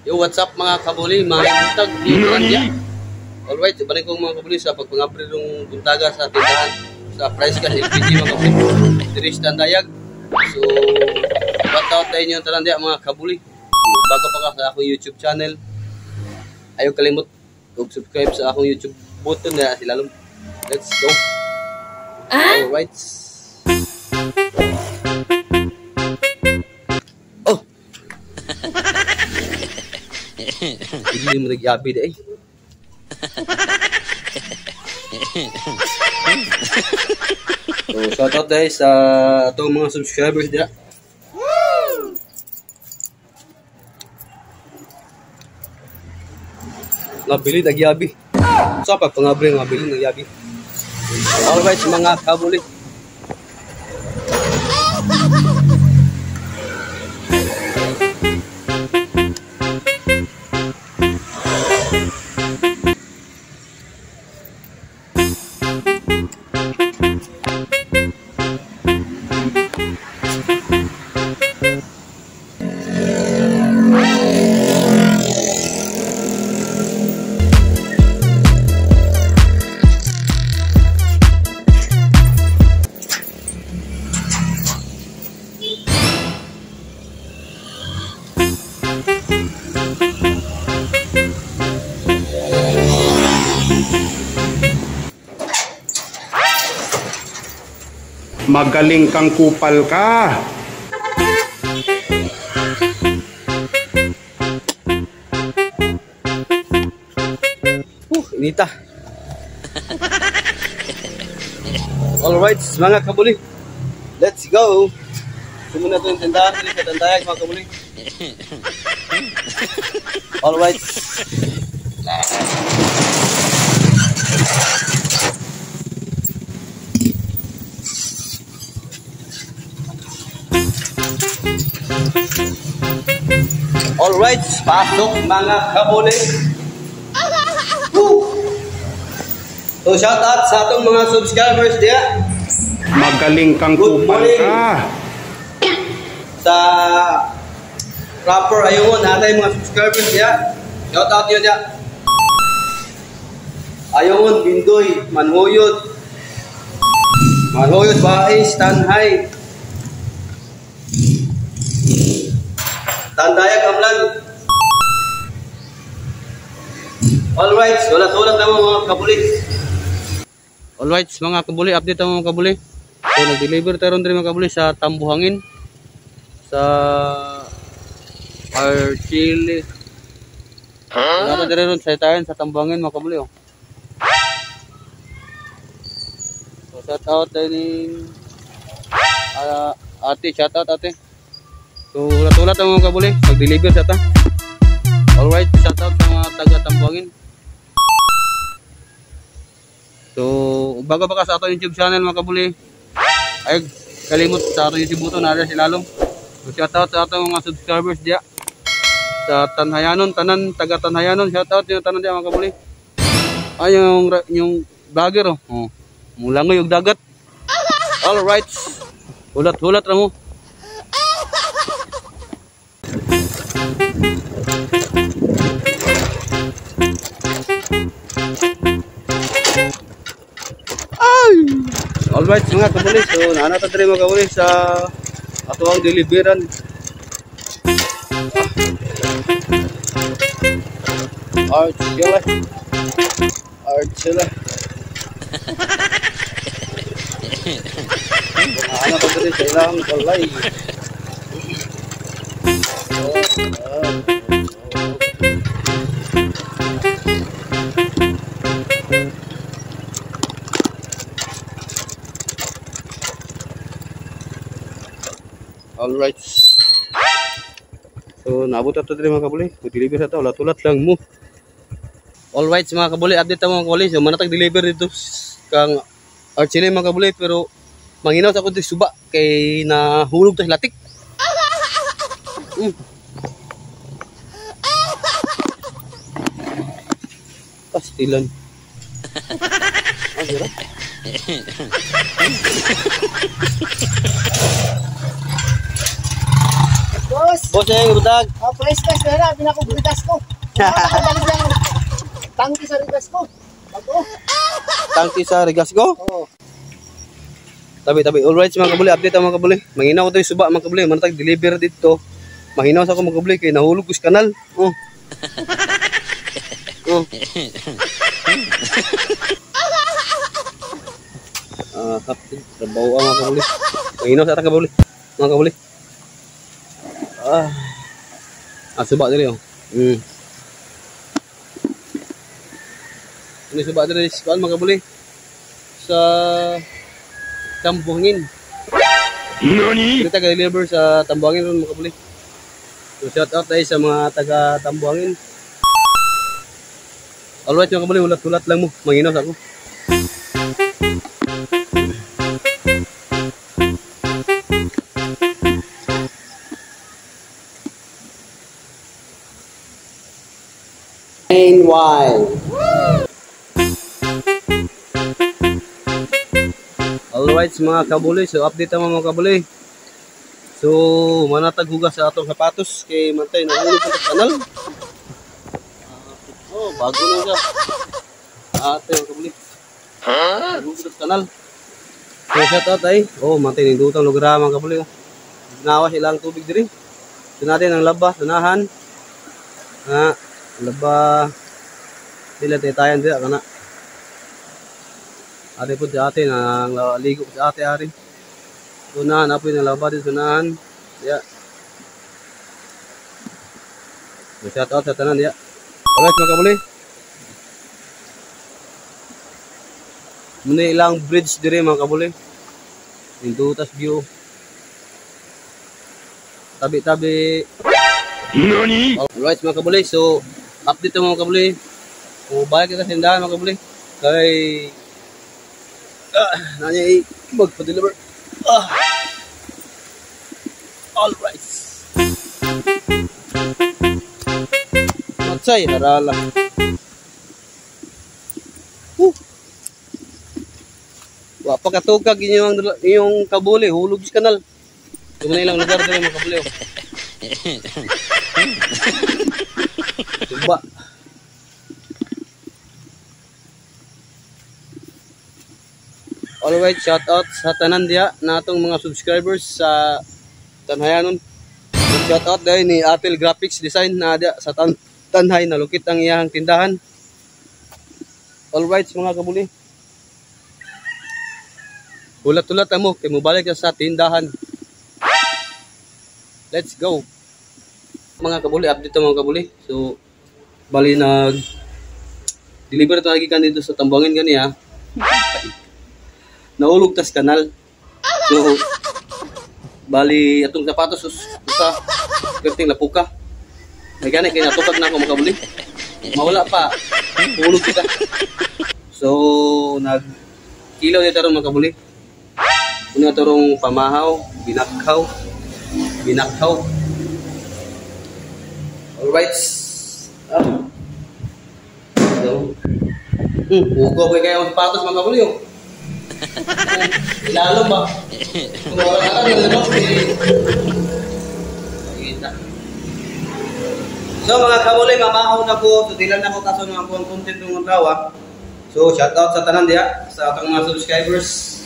Yo, what's up mga kabuli, mga butag ni India. Alright, balik ko mga kabuli sa pagpangabri ng buntaga sa tindahan sa price cash LPG mga kabuli. Diris Tandayag. So, shout out tayo nyo tanan dia mga kabuli. Bago pa ka sa akong YouTube channel, ayaw kalimot subscribe sa akong YouTube button na silalom. Let's go. Alright. Oh. Hindi mo nagyabi na eh. So, shout out dahil sa itong mga subscribers dyan. Nabili, nagyabi. So, pagpangabri, nabili, nagyabi. Alright, mga kabuli. Magaling kang kupal ka. Inita. Alright, mga kabuli. Let's go. Sumuna ito yung tindahan dito sa Tandayag mga kabuli. Alright. Alright, pasok mga kabuli. So shout out sa atong mga subscribers diya. Magaling kang kupal ka. Sa proper ayun natin mga subscribers diya. Shout out yun diya. Ayun, Bindoy, Manhuyod, Bais, Tanhay, Tandayag, Amlan. Alright, sulat-sulat naman mga kabuli. Alright, mga kabuli, update ang mga kabuli. So, nag-deliver tayo rin mga kabuli sa Tambuhangin. Sa Archili. Nata tayo rin sa Tambuhangin mga kabuli. Oh. So, shout out tayo ni ate, shout out ate. So, ulat-ulat ang mga kabuli, mag-deliver sa ta. Alright, shout out sa mga taga-Tambuhangin. So, bago pa ka sa ato YouTube channel mga kabuli, ay kalimot sa ato YouTube button na si Lalong. So, shout out sa ato mga subscribers diya. Sa Tanhayanon, taga-Tanhayanon, shout out yung tanan diya mga kabuli. Ay, yung vlogger oh. Mula ngo yung dagat. Alright, ulat-ulat na mo. Alright mga kabuli, so naanata tayo mga kabuli sa ato ang deliveran. Archila. Naanata tayo sa ilang kalay. Alright. So, naabot ito din mga kabuli. Mag-deliver ito. Ulat-ulat lang mo. Alright mga kabuli. Update ito mga kabuli. So, manatag deliver dito kang Archile mga kabuli. Pero, manginaw sa ako dito suba. Kay nahulog ito latik. Pastilan. Sira. Boss, yung budag. Price cash na na, pinakuburitas ko. Tangki sa rigas ko. Bago. Tangki sa regas ko. Oo. Tabi. Alright mga kabuli, update ang mga kabuli. Manginaw ko ito yung suba mga kabuli. Manatag deliver dito. Mahinaw sa ako mga kabuli kaya nahulog ko sa kanal. Oh. Oh. Kapit. Trabaho ang mga kabuli. Mahinaw sa ating kabuli. Mga kabuli. Suba dito oh. Ini suba dito sa mga kabuli. Sa Tambuangin. Nani? Kita ga-deliver sa Tambuangin ron mga kabuli. So shout out tayo sa mga taga Tambuangin. Alright mga kabuli, ulat-ulat lang mo. Manginos ako. Main wild. Alright mga kabuli, so update naman mga kabuli. So manatag hugas sa atong sapatos kay mantay nahulog sa kanal. Bago na siya. Ate mga kabuli. Nahulog sa kanal. So shout out ay. Mantay nindutang lugar mga kabuli. Nawas ilang tubig diri. So natin ang laba, sunahan. Laba. Dila tayo dira kana. Ate po si ate na ligo si ate ari. Sunahan apoy na laba din sunahan. Ya. Shout out sa tanan ya. Alright mga kabuli. Muna ilang bridge dire mga kabuli. Indutas view. Tabi-tabi. Nani? Alright mga kabuli. So update mga kabuli. Kung balik kita sa tindahan mga kabuli. Kay nanya magpa-deliver. Alright. Matsay, harala. Wapa katugag yung kabuli, hulog sa kanal. Ito na ilang lugar din mga kabuli. Diba? Alright, shout out sa tanan diya na atong mga subscribers sa Tanhayanon. Shout out dahil ni Apple Graphics Design na diya sa Tanhay na lukit ang iyang tindahan. Alright mga kabuli. Ulat-ulat mo kay mo balik sa tindahan. Let's go. Mga kabuli, update mga kabuli. So bali nag deliver ito nagikan dito sa Tambuangin gani ha. Naulog tas kanal. So bali atong sapatos sa kerting lapuka. May gani kay natukag na ako mga kabuli. Mawala pa. Ulog kita. So nag kilaw dito ron mga kabuli. Una tarong pamahaw, binakhaw. Alright. So ugo ko kaya ang sapatos mga kabuli oh. Ilalo ba? Kung wala ka lang yung makita. So mga kabuli, mamahaw na ko. So dilan na ko kaso ng akong content ng rawa. So shout out sa tanan diya, sa atong mga subscribers.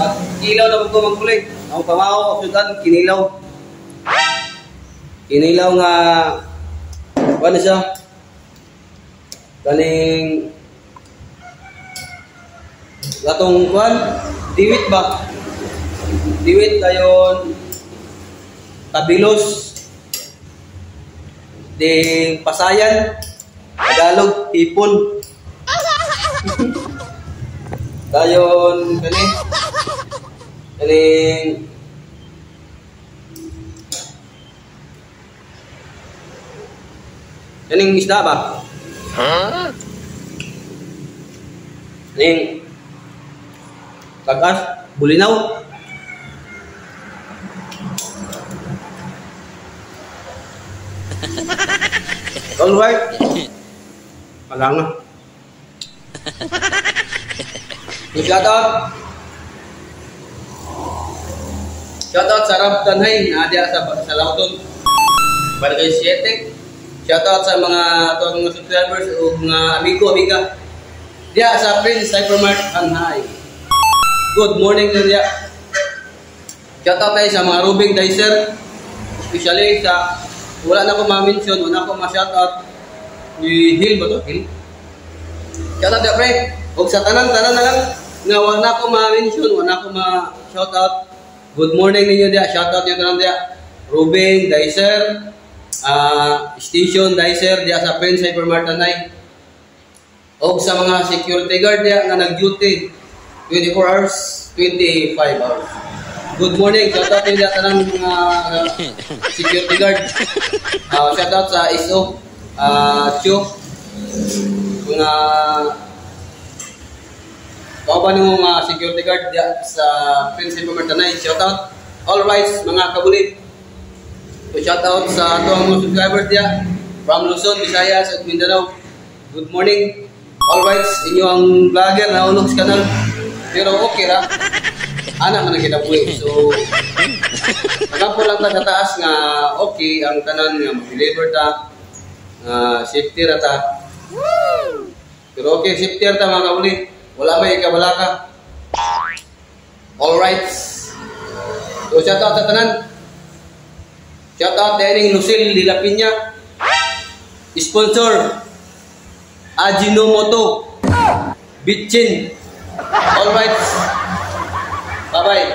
At kilaw na ko magkuling. Ang pamahaw ko sudan, kinilaw. Kinilaw nga ano siya? Galing gatong kuan diwit ba? Diwit kayon Tabilos ding Pasayan Tagalog Ipon kayon kaning kaning isda ba? Ning kagas, bulinaw. Alright. Palang na. Shout out Shoutout sa Rab Tanhay na diya sa Lauton. Barangay 7. Shoutout sa mga subscribers o mga amiga. Diya sa Prince Hypermart Tanhay. Good morning din diya. Shoutout tayo sa mga Rubing Dicer. Especially sa wala na ko ma-mention, wala ko ma-shoutout. Ni Hill ba to? Hill? Shoutout diya pre. Huwag sa tanan na lang. Nga wala ko ma-mention, wala ko ma-shoutout. Good morning ninyo dia. Shoutout nyo tanan dia. Rubing Dicer, Station Dicer dia sa Prince Hypermart Tanay. O sa mga security guard dia na nag-duty 24 hours, 25 hours. Good morning. Shoutout nyo dia tanan mga security guard. Shoutout sa ISO, Chuk, mga kauban ng mga security guard dia sa Prince Hypermart Tanay. Shoutout all rights mga kabulit. So shoutout sa atong mga subscribers dia from Luzon, Visayas at Mindanao. Good morning. All rights inyo ang vlogger na ulog sa kanal. Pero okay ra. Ana man ang kinabuhi. So nagapo lang ta kataas nga okay ang tanan nga mag-deliver ta. Safety ra ta. Pero okay, safety ra ta mga kabulit. Wala ba ikabala ka? Alright. So shoutout sa tanan. Shoutout din Lucille Dilapina. Sponsor Ajinomoto Bitchin. Alright. Bye bye.